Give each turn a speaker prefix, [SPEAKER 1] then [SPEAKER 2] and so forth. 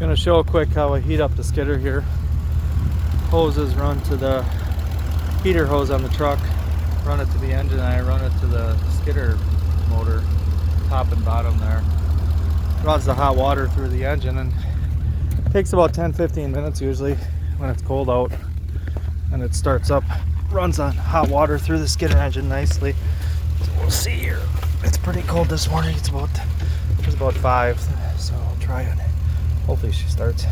[SPEAKER 1] Gonna show quick how I heat up the skidder here. Hoses run to the heater hose on the truck, run it to the engine, and I run it to the skidder motor, top and bottom there. Runs the hot water through the engine, and it takes about 10-15 minutes usually when it's cold out, and it starts up, runs on hot water through the skidder engine nicely. So we'll see here. It's pretty cold this morning. It's about 5, so I'll try it. Hopefully she starts.